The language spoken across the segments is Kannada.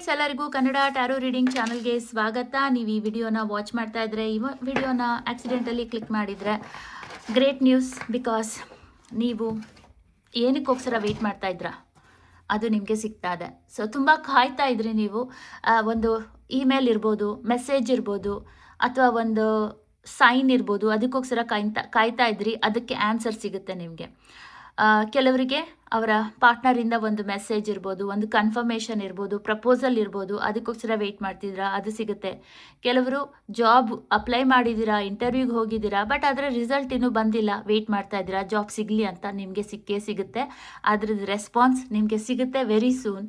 ಫ್ರೆಂಡ್ಸ್, ಎಲ್ಲರಿಗೂ ಕನ್ನಡ ಟ್ಯಾರೋ ರೀಡಿಂಗ್ ಚಾನಲ್ಗೆ ಸ್ವಾಗತ. ನೀವು ಈ ವಿಡಿಯೋನ ವಾಚ್ ಮಾಡ್ತಾ ಇದ್ರೆ, ಈ ವಿಡಿಯೋನ ಆಕ್ಸಿಡೆಂಟಲಿ ಕ್ಲಿಕ್ ಮಾಡಿದರೆ ಗ್ರೇಟ್ ನ್ಯೂಸ್. ಬಿಕಾಸ್ ನೀವು ಏನಕ್ಕೋಸ್ಕರ ವೆಯ್ಟ್ ಮಾಡ್ತಾ ಇದ್ರಾ ಅದು ನಿಮಗೆ ಸಿಗ್ತಾ ಇದೆ. ಸೊ ತುಂಬ ಕಾಯ್ತಾ ಇದ್ರಿ ನೀವು. ಒಂದು ಇಮೇಲ್ ಇರ್ಬೋದು, ಮೆಸೇಜ್ ಇರ್ಬೋದು, ಅಥವಾ ಒಂದು ಸೈನ್ ಇರ್ಬೋದು, ಅದಕ್ಕೋಸ್ಕರ ಕಾಯ್ತಾ ಇದ್ರಿ. ಅದಕ್ಕೆ ಆನ್ಸರ್ ಸಿಗುತ್ತೆ ನಿಮಗೆ. ಕೆಲವರಿಗೆ ಅವರ ಪಾರ್ಟ್ನರಿಂದ ಒಂದು ಮೆಸೇಜ್ ಇರ್ಬೋದು, ಒಂದು ಕನ್ಫರ್ಮೇಷನ್ ಇರ್ಬೋದು, ಪ್ರಪೋಸಲ್ ಇರ್ಬೋದು, ಅದಕ್ಕೋಸ್ಕರ ವೆಯ್ಟ್ ಮಾಡ್ತಿದ್ದೀರಾ, ಅದು ಸಿಗುತ್ತೆ. ಕೆಲವರು ಜಾಬ್ ಅಪ್ಲೈ ಮಾಡಿದ್ದೀರಾ, ಇಂಟರ್ವ್ಯೂಗೆ ಹೋಗಿದ್ದೀರಾ, ಬಟ್ ಅದರ ರಿಸಲ್ಟ್ ಇನ್ನೂ ಬಂದಿಲ್ಲ, ವೆಯ್ಟ್ ಮಾಡ್ತಾ ಇದ್ದೀರಾ ಜಾಬ್ ಸಿಗಲಿ ಅಂತ. ನಿಮಗೆ ಸಿಕ್ಕೇ ಸಿಗುತ್ತೆ, ಅದ್ರದ್ದು ರೆಸ್ಪಾನ್ಸ್ ನಿಮಗೆ ಸಿಗುತ್ತೆ ವೆರಿ ಸೂನ್.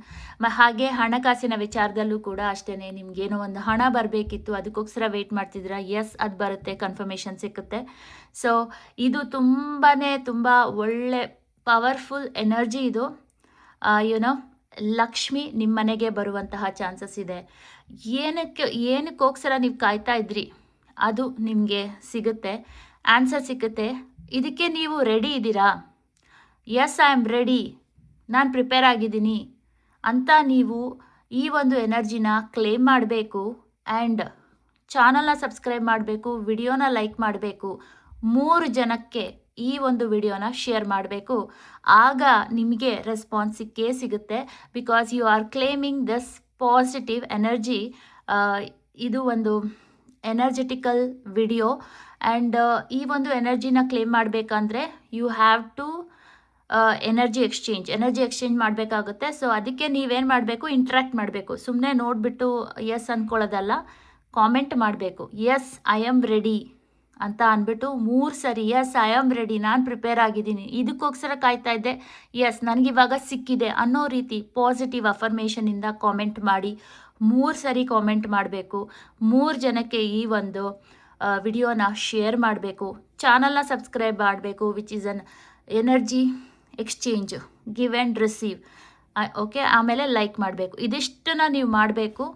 ಹಾಗೆ ಹಣಕಾಸಿನ ವಿಚಾರದಲ್ಲೂ ಕೂಡ ಅಷ್ಟೇ, ನಿಮ್ಗೇನೋ ಒಂದು ಹಣ ಬರಬೇಕಿತ್ತು, ಅದಕ್ಕೋಸ್ಕರ ವೆಯ್ಟ್ ಮಾಡ್ತಿದ್ದೀರಾ. ಎಸ್, ಅದು ಬರುತ್ತೆ, ಕನ್ಫರ್ಮೇಷನ್ ಸಿಕ್ಕುತ್ತೆ. ಸೊ ಇದು ತುಂಬ ಒಳ್ಳೆ ಪವರ್ಫುಲ್ ಎನರ್ಜಿ ಇದು. ಯುನೋ ಲಕ್ಷ್ಮಿ ನಿಮ್ಮ ಮನೆಗೆ ಬರುವಂತಹ ಚಾನ್ಸಸ್ ಇದೆ. ಏನಕ್ಕೋಸ್ಕರ ನೀವು ಕಾಯ್ತಾ ಇದ್ರಿ ಅದು ನಿಮಗೆ ಸಿಗುತ್ತೆ, ಆನ್ಸರ್ ಸಿಗುತ್ತೆ. ಇದಕ್ಕೆ ನೀವು ರೆಡಿ ಇದ್ದೀರಾ? ಎಸ್, ಐ ಆಮ್ ರೆಡಿ, ನಾನು ಪ್ರಿಪೇರ್ ಆಗಿದ್ದೀನಿ ಅಂತ ನೀವು ಈ ಒಂದು ಎನರ್ಜಿನ ಕ್ಲೇಮ್ ಮಾಡಬೇಕು. ಆ್ಯಂಡ್ ಚಾನಲ್ನ ಸಬ್ಸ್ಕ್ರೈಬ್ ಮಾಡಬೇಕು, ವಿಡಿಯೋನ ಲೈಕ್ ಮಾಡಬೇಕು, 3 ಜನಕ್ಕೆ ಈ ಒಂದು ವಿಡಿಯೋನ ಶೇರ್ ಮಾಡಬೇಕು. ಆಗ ನಿಮಗೆ ರೆಸ್ಪಾನ್ಸ್ ಸಿಕ್ಕೇ ಸಿಗುತ್ತೆ. Because you are claiming this positive energy. ಇದು ಒಂದು ಎನರ್ಜೆಟಿಕಲ್ ವಿಡಿಯೋ. ಆ್ಯಂಡ್ ಈ ಒಂದು ಎನರ್ಜಿನ ಕ್ಲೇಮ್ ಮಾಡಬೇಕಂದ್ರೆ you have to energy exchange ಮಾಡಬೇಕಾಗುತ್ತೆ. ಸೊ ಅದಕ್ಕೆ ನೀವೇನು ಮಾಡಬೇಕು, ಇಂಟ್ರ್ಯಾಕ್ಟ್ ಮಾಡಬೇಕು. ಸುಮ್ಮನೆ ನೋಡಿಬಿಟ್ಟು ಎಸ್ ಅಂದ್ಕೊಳ್ಳೋದಲ್ಲ, ಕಾಮೆಂಟ್ ಮಾಡಬೇಕು. ಎಸ್, ಐ ಆಮ್ ರೆಡಿ ಅಂತ ಅಂದ್ಬಿಟ್ಟು 3 ಸರಿ ಎಸ್, ಐ ಆಮ್ ರೆಡಿ, ನಾನು ಪ್ರಿಪೇರ್ ಆಗಿದ್ದೀನಿ, ಇದಕ್ಕೋಸ್ಕರ ಕಾಯ್ತಾ ಇದ್ದೆ, ಎಸ್ ನನಗಿವಾಗ ಸಿಕ್ಕಿದೆ ಅನ್ನೋ ರೀತಿ ಪಾಸಿಟಿವ್ ಅಫರ್ಮೇಷನಿಂದ ಕಾಮೆಂಟ್ ಮಾಡಿ. 3 ಸರಿ ಕಾಮೆಂಟ್ ಮಾಡಬೇಕು. 3 ಜನಕ್ಕೆ ಈ ಒಂದು ವಿಡಿಯೋನ ಶೇರ್ ಮಾಡಬೇಕು. ಚಾನಲ್ನ ಸಬ್ಸ್ಕ್ರೈಬ್ ಮಾಡಬೇಕು, which is an energy exchange, give and receive. Okay, ಆಮೇಲೆ ಲೈಕ್ ಮಾಡಬೇಕು. ಇದಿಷ್ಟನ್ನ ನೀವು ಮಾಡಬೇಕು.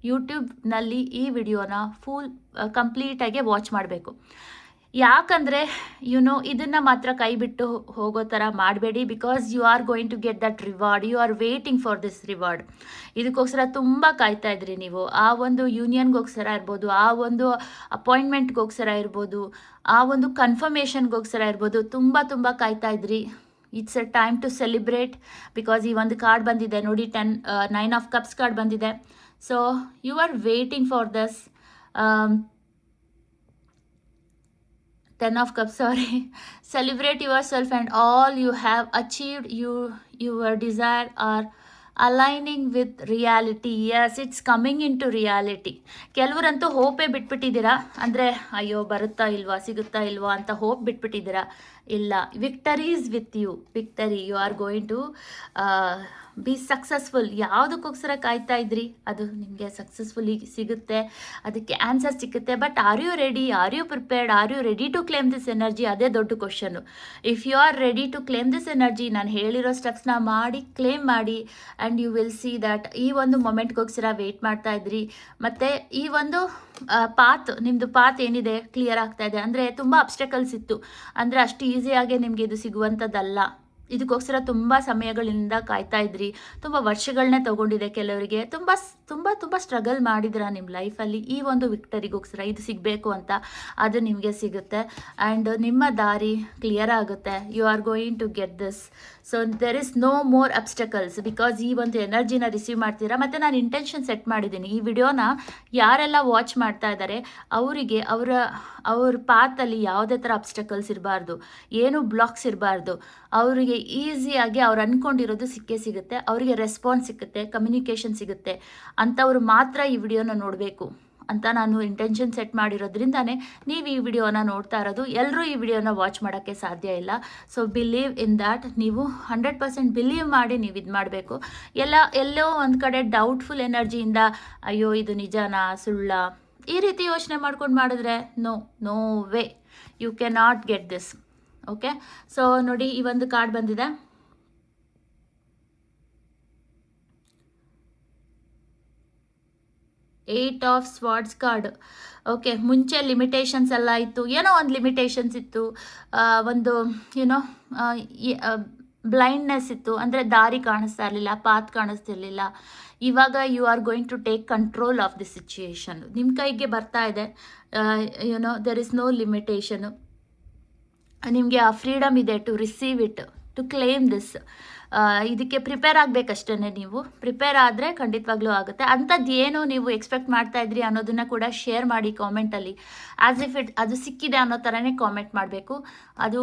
ಯೂಟ್ಯೂಬ್ನಲ್ಲಿ ಈ ವಿಡಿಯೋನ ಕಂಪ್ಲೀಟಾಗಿ ವಾಚ್ ಮಾಡಬೇಕು. ಯಾಕಂದರೆ ಇದನ್ನು ಮಾತ್ರ ಕೈ ಬಿಟ್ಟು ಹೋಗೋ ಥರ ಮಾಡಬೇಡಿ. Because you are going to get that reward. You are waiting for this reward. ಇದಕ್ಕೋಸ್ಕರ ತುಂಬ ಕಾಯ್ತಾ ಇದ್ರಿ ನೀವು. ಆ ಒಂದು ಯೂನಿಯನ್ಗೋಸ್ಕರ ಇರ್ಬೋದು, ಆ ಒಂದು ಅಪಾಯಿಂಟ್ಮೆಂಟ್ಗೋಸ್ಕರ ಇರ್ಬೋದು, ಆ ಒಂದು ಕನ್ಫರ್ಮೇಷನ್ಗೋಸ್ಕರ ಇರ್ಬೋದು, ತುಂಬ ಕಾಯ್ತಾ ಇದ್ರಿ. It's a time to celebrate. Because ಈ ಒಂದು ಕಾರ್ಡ್ ಬಂದಿದೆ ನೋಡಿ, 9 ಆಫ್ ಕಪ್ಸ್ ಕಾರ್ಡ್ ಬಂದಿದೆ. So you are waiting for this 10 of cups, sorry. Celebrate yourself and all you have achieved. Your desire are aligning with reality. Yes, it's coming in to reality. ಕೆಲವರಂತೂ ಹೋಪೇ ಬಿಟ್ಬಿಟ್ಟಿದ್ದೀರಾ. ಅಂದರೆ ಅಯ್ಯೋ ಬರುತ್ತಾ ಇಲ್ವಾ, ಸಿಗುತ್ತಾ ಇಲ್ವಾ ಅಂತ ಹೋಪ್ ಬಿಟ್ಬಿಟ್ಟಿದ್ದೀರಾ. ಇಲ್ಲ, victory is with you. Victory, you are going to be successful. ಯಾವುದಕ್ಕೋಸ್ಕರ ಕಾಯ್ತಾ ಇದ್ರಿ ಅದು ನಿಮಗೆ ಸಕ್ಸಸ್ಫುಲಿ ಸಿಗುತ್ತೆ, ಅದಕ್ಕೆ ಆನ್ಸರ್ ಸಿಗುತ್ತೆ. But are you ready, are you prepared, are you ready to claim this energy? ಅದೇ ದೊಡ್ಡ question. If you are ready to claim this energy, ನಾನು ಹೇಳಿರೋ ಸ್ಟೆಪ್ಸ್ನ ಮಾಡಿ ಕ್ಲೇಮ್ ಮಾಡಿ. And you will see that ಈ ಒಂದು ಮೊಮೆಂಟ್ಗೋಸ್ಕರ ವೆಯ್ಟ್ ಮಾಡ್ತಾ ಇದ್ರಿ. ಮತ್ತು ಈ ಒಂದು ನಿಮ್ಮದು ಪಾತ್ ಏನಿದೆ ಕ್ಲಿಯರ್ ಆಗ್ತಾ ಇದೆ. ಅಂದರೆ ತುಂಬ ಅಬ್ಸ್ಟಕಲ್ಸ್ ಇತ್ತು, ಅಂದರೆ ಅಷ್ಟು ಈಸಿಯಾಗಿ ನಿಮಗೆ ಇದು ಸಿಗುವಂಥದ್ದಲ್ಲ. ಇದಕ್ಕೋಸ್ಕರ ತುಂಬ ಸಮಯಗಳಿಂದ ಕಾಯ್ತಾ ಇದ್ರಿ, ತುಂಬ ವರ್ಷಗಳನ್ನೇ ತೊಗೊಂಡಿದೆ. ಕೆಲವರಿಗೆ ತುಂಬ ಸ್ಟ್ರಗಲ್ ಮಾಡಿದ್ರ ನಿಮ್ಮ ಲೈಫಲ್ಲಿ ಈ ಒಂದು ವಿಕ್ಟರಿಗೋಸ್ಕರ. ಇದು ಸಿಗಬೇಕು ಅಂತ, ಅದು ನಿಮಗೆ ಸಿಗುತ್ತೆ. ಆ್ಯಂಡ್ ನಿಮ್ಮ ದಾರಿ ಕ್ಲಿಯರ್ ಆಗುತ್ತೆ. You are going to get this. So there is no more obstacles. ಬಿಕಾಸ್ ಈ ಒಂದು ಎನರ್ಜಿನ ರಿಸೀವ್ ಮಾಡ್ತೀರಾ. ಮತ್ತು ನಾನು ಇಂಟೆನ್ಷನ್ ಸೆಟ್ ಮಾಡಿದ್ದೀನಿ, ಈ ವಿಡಿಯೋನ ಯಾರೆಲ್ಲ ವಾಚ್ ಮಾಡ್ತಾ ಇದ್ದಾರೆ ಅವರಿಗೆ ಅವ್ರ ಪಾತಲ್ಲಿ ಯಾವುದೇ ಥರ ಅಬ್ಸ್ಟಕಲ್ಸ್ ಇರಬಾರ್ದು, ಏನು ಬ್ಲಾಕ್ಸ್ ಇರಬಾರ್ದು. ಅವರಿಗೆ ಈಸಿಯಾಗಿ ಅವ್ರು ಅಂದ್ಕೊಂಡಿರೋದು ಸಿಕ್ಕೇ ಸಿಗುತ್ತೆ, ಅವರಿಗೆ ರೆಸ್ಪಾನ್ಸ್ ಸಿಗುತ್ತೆ, ಕಮ್ಯುನಿಕೇಷನ್ ಸಿಗುತ್ತೆ. ಅಂಥವ್ರು ಮಾತ್ರ ಈ ವಿಡಿಯೋನ ನೋಡಬೇಕು ಅಂತ ನಾನು ಇಂಟೆನ್ಷನ್ ಸೆಟ್ ಮಾಡಿರೋದ್ರಿಂದಾನೇ ನೀವು ಈ ವಿಡಿಯೋನ ನೋಡ್ತಾ ಇರೋದು. ಎಲ್ಲರೂ ಈ ವಿಡಿಯೋನ ವಾಚ್ ಮಾಡೋಕ್ಕೆ ಸಾಧ್ಯ ಇಲ್ಲ. So believe in that. ನೀವು 100% ಬಿಲೀವ್ ಮಾಡಿ ನೀವು ಇದು ಮಾಡಬೇಕು. ಎಲ್ಲೋ ಒಂದು ಕಡೆ ಡೌಟ್ಫುಲ್ ಎನರ್ಜಿಯಿಂದ ಅಯ್ಯೋ ಇದು ನಿಜನಾ ಸುಳ್ಳ ಈ ರೀತಿ ಯೋಚನೆ ಮಾಡ್ಕೊಂಡು ಮಾಡಿದ್ರೆ no way, you can not get this. Okay, so ನೋಡಿ ಈ ಒಂದು ಕಾರ್ಡ್ ಬಂದಿದೆ. Eight of swords card. Okay, ಮುಂಚೆ ಲಿಮಿಟೇಷನ್ಸ್ ಎಲ್ಲ ಇತ್ತು, ಏನೋ ಒಂದು ಲಿಮಿಟೇಷನ್ಸ್ ಇತ್ತು, ಒಂದು ಬ್ಲೈಂಡ್ನೆಸ್ ಇತ್ತು, ಅಂದರೆ ದಾರಿ ಕಾಣಿಸ್ತಾ ಇರಲಿಲ್ಲ, ಪಾತ್ ಕಾಣಿಸ್ತಿರ್ಲಿಲ್ಲ. ಇವಾಗ you are going to take control of the situation. ನಿಮ್ಮ ಕೈಗೆ ಬರ್ತಾ ಇದೆ. You know there is no limitation. ನಿಮಗೆ ಆ ಫ್ರೀಡಮ್ ಇದೆ to receive it, to claim this. ಇದಕ್ಕೆ ಪ್ರಿಪೇರ್ ಆಗಬೇಕಷ್ಟೇ. ನೀವು ಪ್ರಿಪೇರ್ ಆದರೆ ಖಂಡಿತವಾಗ್ಲೂ ಆಗುತ್ತೆ. ಅಂಥದ್ದು ಏನು ನೀವು ಎಕ್ಸ್ಪೆಕ್ಟ್ ಮಾಡ್ತಾ ಇದ್ರಿ ಅನ್ನೋದನ್ನು ಕೂಡ ಶೇರ್ ಮಾಡಿ ಕಾಮೆಂಟಲ್ಲಿ. ಆ್ಯಸ್ ಇಫ್ ಅದು ಸಿಕ್ಕಿದೆ ಅನ್ನೋ ಥರನೇ ಕಾಮೆಂಟ್ ಮಾಡಬೇಕು, ಅದು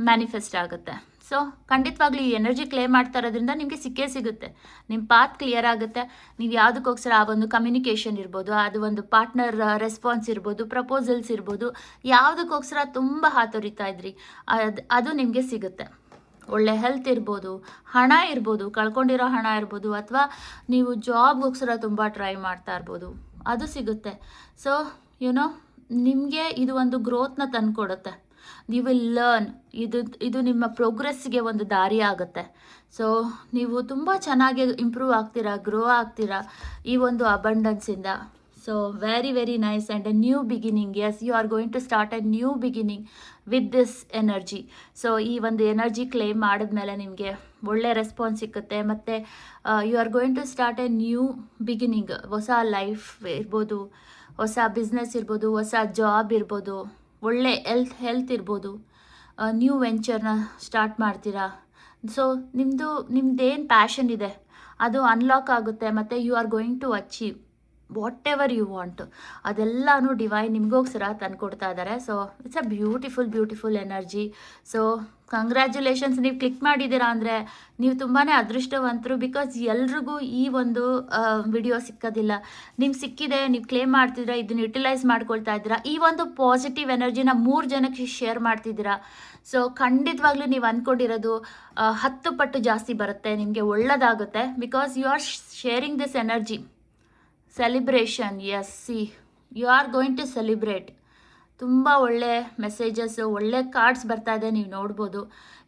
ಮ್ಯಾನಿಫೆಸ್ಟ್ ಆಗುತ್ತೆ. ಸೊ ಖಂಡಿತವಾಗ್ಲೂ ಈ ಎನರ್ಜಿ ಕ್ಲೇಮ್ ಮಾಡ್ತಾ ಇರೋದ್ರಿಂದ ನಿಮಗೆ ಸಿಕ್ಕೇ ಸಿಗುತ್ತೆ. ನಿಮ್ಮ ಪಾತ್ ಕ್ಲಿಯರ್ ಆಗುತ್ತೆ. ನೀವು ಯಾವುದಕ್ಕೋಸ್ಕರ ಆ ಒಂದು ಕಮ್ಯುನಿಕೇಷನ್ ಇರ್ಬೋದು, ಅದು ಒಂದು ಪಾರ್ಟ್ನರ್ ರೆಸ್ಪಾನ್ಸ್ ಇರ್ಬೋದು, ಪ್ರಪೋಸಲ್ಸ್ ಇರ್ಬೋದು, ಯಾವುದಕ್ಕೋಸ್ಕರ ತುಂಬ ಹಾತೊರಿತಾ ಇದ್ರಿ ಅದು ನಿಮಗೆ ಸಿಗುತ್ತೆ. ಒಳ್ಳೆ ಹೆಲ್ತ್ ಇರ್ಬೋದು, ಹಣ ಇರ್ಬೋದು, ಕಳ್ಕೊಂಡಿರೋ ಹಣ ಇರ್ಬೋದು, ಅಥವಾ ನೀವು ಜಾಬ್ಗೋಸ್ಕರ ತುಂಬ ಟ್ರೈ ಮಾಡ್ತಾ ಇರ್ಬೋದು, ಅದು ಸಿಗುತ್ತೆ. ಸೊ ಯುನೋ ನಿಮಗೆ ಇದು ಒಂದು ಗ್ರೋತ್ನ ತಂದುಕೊಡುತ್ತೆ. You will learn. ಇದು ನಿಮ್ಮ ಪ್ರೋಗ್ರೆಸ್ಗೆ ಒಂದು ದಾರಿ ಆಗುತ್ತೆ. ಸೊ ನೀವು ತುಂಬ ಚೆನ್ನಾಗಿ ಇಂಪ್ರೂವ್ ಆಗ್ತೀರಾ, ಗ್ರೋ ಆಗ್ತೀರಾ ಈ ಒಂದು ಅಬಂಡೆನ್ಸಿಂದ. So very very nice and a new beginning. Yes, you are going to start a new beginning with this energy. So ಈ ಒಂದು ಎನರ್ಜಿ ಕ್ಲೇಮ್ ಮಾಡಿದ್ಮೇಲೆ ನಿಮಗೆ ಒಳ್ಳೆ ರೆಸ್ಪಾನ್ಸ್ ಸಿಕ್ಕುತ್ತೆ. ಮತ್ತು you are going to start a new beginning. ಹೊಸ ಲೈಫ್ ಇರ್ಬೋದು, ಹೊಸ ಬಿಸ್ನೆಸ್ ಇರ್ಬೋದು, ಹೊಸ ಜಾಬ್ ಇರ್ಬೋದು, ಒಳ್ಳೆ ಹೆಲ್ತ್ ಇರ್ಬೋದು, ನ್ಯೂ ವೆಂಚರ್ನ ಸ್ಟಾರ್ಟ್ ಮಾಡ್ತೀರಾ. ಸೊ ನಿಮ್ಮದೇನು ಪ್ಯಾಷನ್ ಇದೆ ಅದು ಅನ್ಲಾಕ್ ಆಗುತ್ತೆ. ಮತ್ತು you are going to achieve whatever you want. ಅದೆಲ್ಲನೂ ಡಿವೈನ್ ನಿಮಗೋಸ್ಕರ ತಂದುಕೊಡ್ತಾ ಇದ್ದಾರೆ. So it's a beautiful energy. So congratulations. ನೀವು ಕ್ಲಿಕ್ ಮಾಡಿದ್ದೀರಾ ಅಂದರೆ ನೀವು ತುಂಬಾ ಅದೃಷ್ಟವಂತರು. ಬಿಕಾಸ್ ಎಲ್ರಿಗೂ ಈ ಒಂದು ವಿಡಿಯೋ ಸಿಕ್ಕೋದಿಲ್ಲ. ನಿಮ್ಗೆ ಸಿಕ್ಕಿದೆ, ನೀವು ಕ್ಲೇಮ್ ಮಾಡ್ತಿದ್ದೀರಾ, ಇದನ್ನು ಯುಟಿಲೈಸ್ ಮಾಡ್ಕೊಳ್ತಾ ಇದ್ದೀರಾ. ಈ ಒಂದು ಪಾಸಿಟಿವ್ ಎನರ್ಜಿನ 3 ಜನಕ್ಕೆ ಶೇರ್ ಮಾಡ್ತಿದ್ದೀರಾ. ಸೊ ಖಂಡಿತವಾಗ್ಲೂ ನೀವು ಅಂದ್ಕೊಂಡಿರೋದು 10 ಪಟ್ಟು ಜಾಸ್ತಿ ಬರುತ್ತೆ, ನಿಮಗೆ ಒಳ್ಳೆಯದಾಗುತ್ತೆ. Because you are sharing this energy. Celebration. Yes, see you are going to celebrate. ತುಂಬ ಒಳ್ಳೆ ಮೆಸೇಜಸ್ಸು, ಒಳ್ಳೆ ಕಾರ್ಡ್ಸ್ ಬರ್ತಾ ಇದೆ, ನೀವು ನೋಡ್ಬೋದು.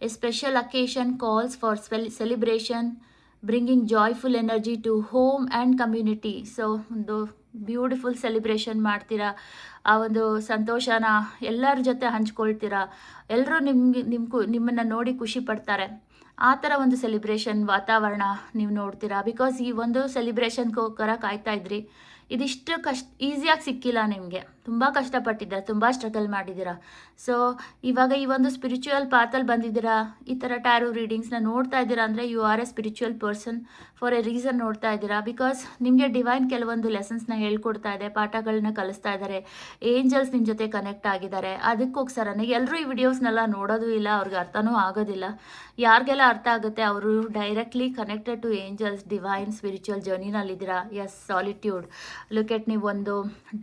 A special occasion calls for celebration, bringing joyful energy to home and community. So ಒಂದು ಬ್ಯೂಟಿಫುಲ್ ಸೆಲಿಬ್ರೇಷನ್ ಮಾಡ್ತೀರಾ. ಆ ಒಂದು ಸಂತೋಷನ ಎಲ್ಲರ ಜೊತೆ ಹಂಚ್ಕೊಳ್ತೀರಾ. ಎಲ್ಲರೂ ನಿಮ್ಮನ್ನು ನೋಡಿ ಖುಷಿ ಪಡ್ತಾರೆ. ಆ ಥರ ಒಂದು ಸೆಲಿಬ್ರೇಷನ್ ವಾತಾವರಣ ನೀವು ನೋಡ್ತೀರಾ. ಬಿಕಾಸ್ ಈ ಒಂದು ಸೆಲಿಬ್ರೇಷನ್ಗೋಸ್ಕರ ಕಾಯ್ತಾ ಇದ್ರಿ. ಇದಿಷ್ಟು ಈಸಿಯಾಗಿ ಸಿಕ್ಕಿಲ್ಲ ನಿಮಗೆ. ತುಂಬ ಕಷ್ಟಪಟ್ಟಿದ್ದೀರಾ, ತುಂಬ ಸ್ಟ್ರಗಲ್ ಮಾಡಿದ್ದೀರಾ. ಸೊ ಇವಾಗ ಈ ಒಂದು ಸ್ಪಿರಿಚುವಲ್ ಪಾತಲ್ಲಿ ಬಂದಿದ್ದೀರಾ. ಈ ಥರ ಟ್ಯಾರೋ ರೀಡಿಂಗ್ಸ್ನ ನೋಡ್ತಾ ಇದ್ದೀರಾ ಅಂದರೆ you are a spiritual person for a reason ನೋಡ್ತಾ ಇದ್ದೀರಾ. ಬಿಕಾಸ್ ನಿಮಗೆ ಡಿವೈನ್ ಕೆಲವೊಂದು ಲೆಸನ್ಸ್ನ ಹೇಳ್ಕೊಡ್ತಾ ಇದೆ, ಪಾಠಗಳನ್ನ ಕಲಿಸ್ತಾ ಇದ್ದಾರೆ. ಏಂಜಲ್ಸ್ ನಿಮ್ಮ ಜೊತೆ ಕನೆಕ್ಟ್ ಆಗಿದ್ದಾರೆ. ಅದಕ್ಕೋಸ್ಕರನೇ ಎಲ್ಲರೂ ಈ ವಿಡಿಯೋಸ್ನೆಲ್ಲ ನೋಡೋದು ಇಲ್ಲ, ಅವ್ರಿಗೆ ಅರ್ಥನೂ ಆಗೋದಿಲ್ಲ. ಯಾರಿಗೆಲ್ಲ ಅರ್ಥ ಆಗುತ್ತೆ ಅವರು directly connected to angels, divine spiritual ಜರ್ನಿನಲ್ಲಿದ್ದೀರಾ. Yes, solitude. ಲುಕ್ ಎಟ್, ನೀವು ಒಂದು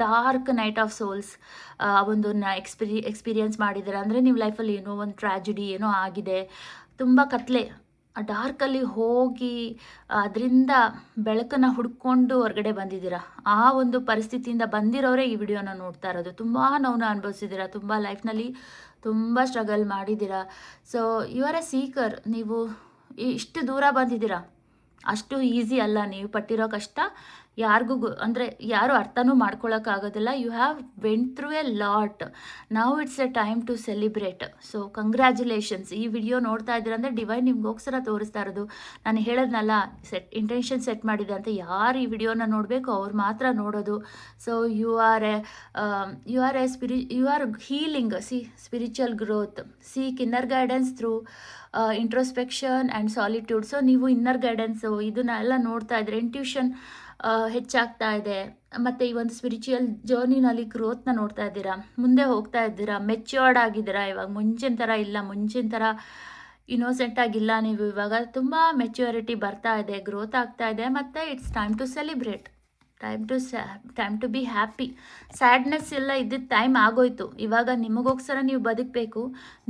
ಡಾರ್ಕ್ ನೈಟ್ ಆಫ್ ಸೋಲ್ಸ್ ಒಂದು ಎಕ್ಸ್ಪೀರಿಯನ್ಸ್ ಮಾಡಿದ್ದೀರಾ. ಅಂದರೆ ನಿಮ್ಮ ಲೈಫಲ್ಲಿ ಏನೋ ಒಂದು ಟ್ರ್ಯಾಜಿಡಿ ಏನೋ ಆಗಿದೆ, ತುಂಬ ಕತ್ಲೆ. ಆ ಡಾರ್ಕಲ್ಲಿ ಹೋಗಿ ಅದರಿಂದ ಬೆಳಕನ್ನು ಹುಡ್ಕೊಂಡು ಹೊರಗಡೆ ಬಂದಿದ್ದೀರಾ. ಆ ಒಂದು ಪರಿಸ್ಥಿತಿಯಿಂದ ಬಂದಿರೋರೇ ಈ ವಿಡಿಯೋನ ನೋಡ್ತಾ ಇರೋದು. ತುಂಬ ನೋವನ್ನ ಅನುಭವಿಸಿದ್ದೀರಾ, ತುಂಬ ಲೈಫ್ನಲ್ಲಿ ತುಂಬ ಸ್ಟ್ರಗಲ್ ಮಾಡಿದ್ದೀರಾ. So you are a seeker. ನೀವು ಇಷ್ಟು ದೂರ ಬಂದಿದ್ದೀರಾ, ಅಷ್ಟು ಈಸಿ ಅಲ್ಲ. ನೀವು ಪಟ್ಟಿರೋ ಕಷ್ಟ ಯಾರಿಗೂ ಅಂದರೆ ಯಾರು ಅರ್ಥನೂ ಮಾಡ್ಕೊಳ್ಳೋಕ್ಕಾಗೋದಿಲ್ಲ. You have went through a lot. Now it's a time to celebrate. So congratulations. ಈ ವಿಡಿಯೋ ನೋಡ್ತಾ ಇದ್ದೀರಾ ಅಂದರೆ ಡಿವೈನ್ ನಿಮ್ಗೋಸ್ಕರ ತೋರಿಸ್ತಾ ಇರೋದು. ನಾನು ಹೇಳೋದ್ನಲ್ಲ, ಇಂಟೆನ್ಷನ್ ಸೆಟ್ ಮಾಡಿದೆ ಅಂತ. ಯಾರು ಈ ವಿಡಿಯೋನ ನೋಡಬೇಕು ಅವ್ರು ಮಾತ್ರ ನೋಡೋದು. So you are healing. Spiritual growth. Seek inner guidance through introspection and solitude. So ನೀವು ಇನ್ನರ್ ಗೈಡೆನ್ಸು ಇದನ್ನೆಲ್ಲ ನೋಡ್ತಾ ಇದ್ರೆ ಇಂಟ್ಯೂಷನ್ ಹೆಚ್ಚಾಗ್ತಾ ಇದೆ. ಮತ್ತು ಈ ಒಂದು ಸ್ಪಿರಿಚುವಲ್ ಜರ್ನಿನಲ್ಲಿ ಗ್ರೋತ್ನ ನೋಡ್ತಾ ಇದ್ದೀರಾ, ಮುಂದೆ ಹೋಗ್ತಾ ಇದ್ದೀರಾ, ಮೆಚ್ಯೂರ್ಡ್ ಆಗಿದ್ದೀರಾ. ಇವಾಗ ಮುಂಚಿನ ಥರ ಇಲ್ಲ, ಮುಂಚಿನ ಥರ ಇನ್ನೋಸೆಂಟ್ ಆಗಿಲ್ಲ ನೀವು. ಇವಾಗ ತುಂಬ ಮೆಚ್ಯೂರಿಟಿ ಬರ್ತಾ ಇದೆ, ಗ್ರೋತ್ ಆಗ್ತಾ ಇದೆ. ಮತ್ತು it's time to celebrate, time to be happy. Sadness ಎಲ್ಲ ಇದ್ದಿದ್ದ ಟೈಮ್ ಆಗೋಯ್ತು. ಇವಾಗ ನಿಮಗೋಸ್ಕರ ನೀವು ಬದುಕಬೇಕು,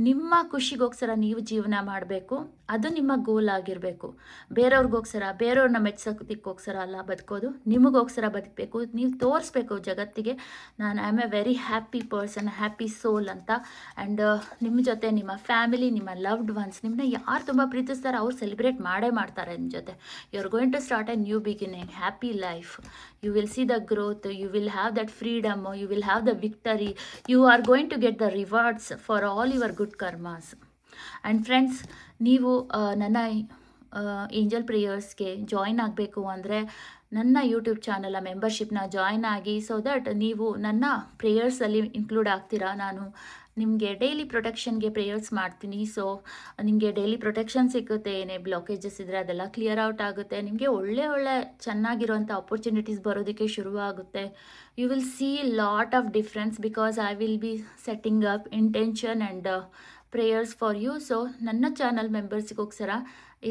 ನಿಮ್ಮ ಖುಷಿಗೋಸ್ಕರ ನೀವು ಜೀವನ ಮಾಡಬೇಕು. ಅದು ನಿಮ್ಮ ಗೋಲ್ ಆಗಿರಬೇಕು. ಬೇರೆಯವ್ರಿಗೋಸ್ಕರ, ಬೇರೆಯವ್ರನ್ನ ಮೆಚ್ಚೋದಕ್ಕೋಸ್ಕರ ಅಲ್ಲ ಬದುಕೋದು, ನಿಮಗೋಸ್ಕರ ಬದುಕಬೇಕು. ನೀವು ತೋರಿಸ್ಬೇಕು ಜಗತ್ತಿಗೆ, ನಾನು I am a very happy person, happy soul ಅಂತ. ಆ್ಯಂಡ್ ನಿಮ್ಮ ಜೊತೆ ನಿಮ್ಮ ಫ್ಯಾಮಿಲಿ, ನಿಮ್ಮ ಲವ್ಡ್ ಒನ್ಸ್, ನಿಮ್ಮನ್ನ ಯಾರು ತುಂಬ ಪ್ರೀತಿಸ್ತಾರೆ ಅವ್ರು ಸೆಲಿಬ್ರೇಟ್ ಮಾಡೇ ಮಾಡ್ತಾರೆ ನಿಮ್ಮ ಜೊತೆ. You are going to start a new beginning, happy life. You will see the growth, you will have that freedom, you will have the victory, you are going to get the rewards for all your good karmas. And friends, ನೀವು ನನ್ನ ಏಂಜಲ್ ಪ್ರೇಯರ್ಸ್ಗೆ ಜಾಯಿನ್ ಆಗಬೇಕು ಅಂದರೆ ನನ್ನ ಯೂಟ್ಯೂಬ್ ಚಾನಲ ಮೆಂಬರ್ಶಿಪ್ನ ಜಾಯಿನ್ ಆಗಿ, ಸೊ ದಟ್ ನೀವು ನನ್ನ ಪ್ರೇಯರ್ಸಲ್ಲಿ ಇನ್ಕ್ಲೂಡ್ ಆಗ್ತೀರಾ. ನಾನು ನಿಮಗೆ ಡೈಲಿ ಪ್ರೊಟೆಕ್ಷನ್ಗೆ ಪ್ರೇಯರ್ಸ್ ಮಾಡ್ತೀನಿ. ಸೊ ನಿಮಗೆ ಡೈಲಿ ಪ್ರೊಟೆಕ್ಷನ್ ಸಿಗುತ್ತೆ. ಏನೇ ಬ್ಲಾಕೇಜಸ್ ಇದ್ದರೆ ಅದೆಲ್ಲ ಕ್ಲಿಯರ್ ಔಟ್ ಆಗುತ್ತೆ. ನಿಮಗೆ ಒಳ್ಳೆ ಚೆನ್ನಾಗಿರುವಂಥ ಆಪರ್ಚುನಿಟೀಸ್ ಬರೋದಕ್ಕೆ ಶುರುವಾಗುತ್ತೆ. You will see lot of difference because I will be setting up intention and prayers for you. So ನನ್ನ ಚಾನಲ್ ಮೆಂಬರ್ಸ್ಗೋಸ್ಕರ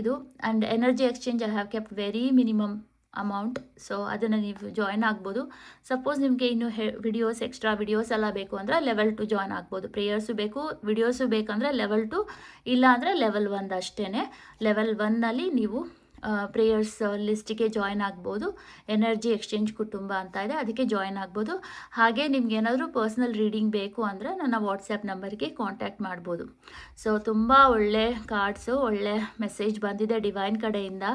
ಇದು. And energy exchange I have kept very minimum amount. So ಅದನ್ನು ನೀವು ಜಾಯ್ನ್ ಆಗ್ಬೋದು. ಸಪೋಸ್ ನಿಮಗೆ ಇನ್ನೂ ವಿಡಿಯೋಸ್ ಎಕ್ಸ್ಟ್ರಾ ವಿಡಿಯೋಸ್ ಎಲ್ಲ ಬೇಕು ಅಂದರೆ ಲೆವೆಲ್ 2 ಜಾಯ್ನ್ ಆಗ್ಬೋದು. ಪ್ರೇಯರ್ಸು ಬೇಕು, ವಿಡಿಯೋಸು ಬೇಕಂದರೆ ಲೆವೆಲ್ 2, ಇಲ್ಲ ಅಂದರೆ ಲೆವೆಲ್ 1 ಅಷ್ಟೇ. ಲೆವೆಲ್ 1ನಲ್ಲಿ ನೀವು ಪ್ರೇಯರ್ಸ್ ಲಿಸ್ಟಿಗೆ ಜಾಯ್ನ್ ಆಗ್ಬೋದು. ಎನರ್ಜಿ ಎಕ್ಸ್ಚೇಂಜ್ ಕುಟುಂಬ ಅಂತ ಇದೆ, ಅದಕ್ಕೆ ಜಾಯ್ನ್ ಆಗ್ಬೋದು. ಹಾಗೆ ನಿಮ್ಗೆ ಏನಾದರೂ ಪರ್ಸ್ನಲ್ ರೀಡಿಂಗ್ ಬೇಕು ಅಂದರೆ ನನ್ನ ವಾಟ್ಸಪ್ ನಂಬರ್ಗೆ ಕಾಂಟ್ಯಾಕ್ಟ್ ಮಾಡ್ಬೋದು. ಸೊ ತುಂಬ ಒಳ್ಳೆ ಕಾರ್ಡ್ಸು, ಒಳ್ಳೆ ಮೆಸೇಜ್ ಬಂದಿದೆ ಡಿವೈನ್ ಕಡೆಯಿಂದ.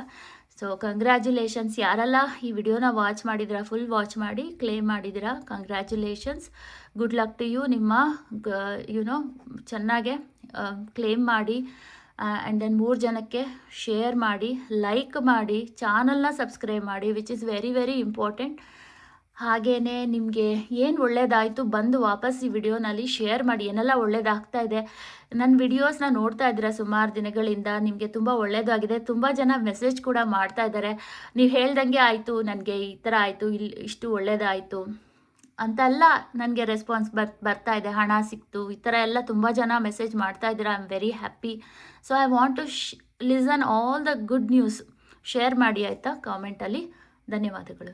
So congratulations. ಯಾರೆಲ್ಲ ಈ ವಿಡಿಯೋನ ವಾಚ್ ಮಾಡಿದ್ದೀರಾ, ಫುಲ್ ವಾಚ್ ಮಾಡಿ ಕ್ಲೇಮ್ ಮಾಡಿದ್ದೀರಾ, congratulations. Good luck to you. ನಿಮ್ಮ ಚೆನ್ನಾಗೆ ಕ್ಲೇಮ್ ಮಾಡಿ. ಆ್ಯಂಡ್ ದೆನ್ 3 ಜನಕ್ಕೆ ಶೇರ್ ಮಾಡಿ, ಲೈಕ್ ಮಾಡಿ, ಚಾನಲ್ನ ಸಬ್ಸ್ಕ್ರೈಬ್ ಮಾಡಿ, which is very very important. ಹಾಗೆಯೇ ನಿಮಗೆ ಏನು ಒಳ್ಳೇದಾಯಿತು ಬಂದು ವಾಪಸ್ ಈ ವಿಡಿಯೋನಲ್ಲಿ ಶೇರ್ ಮಾಡಿ. ಏನೆಲ್ಲ ಒಳ್ಳೇದಾಗ್ತಾ ಇದೆ, ನನ್ನ ವಿಡಿಯೋಸ್ನ ನೋಡ್ತಾ ಇದ್ದೀರಾ ಸುಮಾರು ದಿನಗಳಿಂದ, ನಿಮಗೆ ತುಂಬ ಒಳ್ಳೆಯದಾಗಿದೆ. ತುಂಬ ಜನ ಮೆಸೇಜ್ ಕೂಡ ಮಾಡ್ತಾ ಇದ್ದಾರೆ, ನೀವು ಹೇಳ್ದಂಗೆ ಆಯಿತು, ನನಗೆ ಈ ಥರ ಆಯಿತು, ಇಷ್ಟು ಒಳ್ಳೇದಾಯಿತು ಅಂತೆಲ್ಲ ನನಗೆ ರೆಸ್ಪಾನ್ಸ್ ಬರ್ತಾ ಇದೆ. ಹಣ ಸಿಕ್ತು, ಈ ಥರ ಎಲ್ಲ ತುಂಬ ಜನ ಮೆಸೇಜ್ ಮಾಡ್ತಾ ಇದ್ದೀರಾ. I am very happy. So I want to listen all the good news. Share ಮಾಡಿ ಆಯಿತಾ ಕಾಮೆಂಟಲ್ಲಿ. ಧನ್ಯವಾದಗಳು.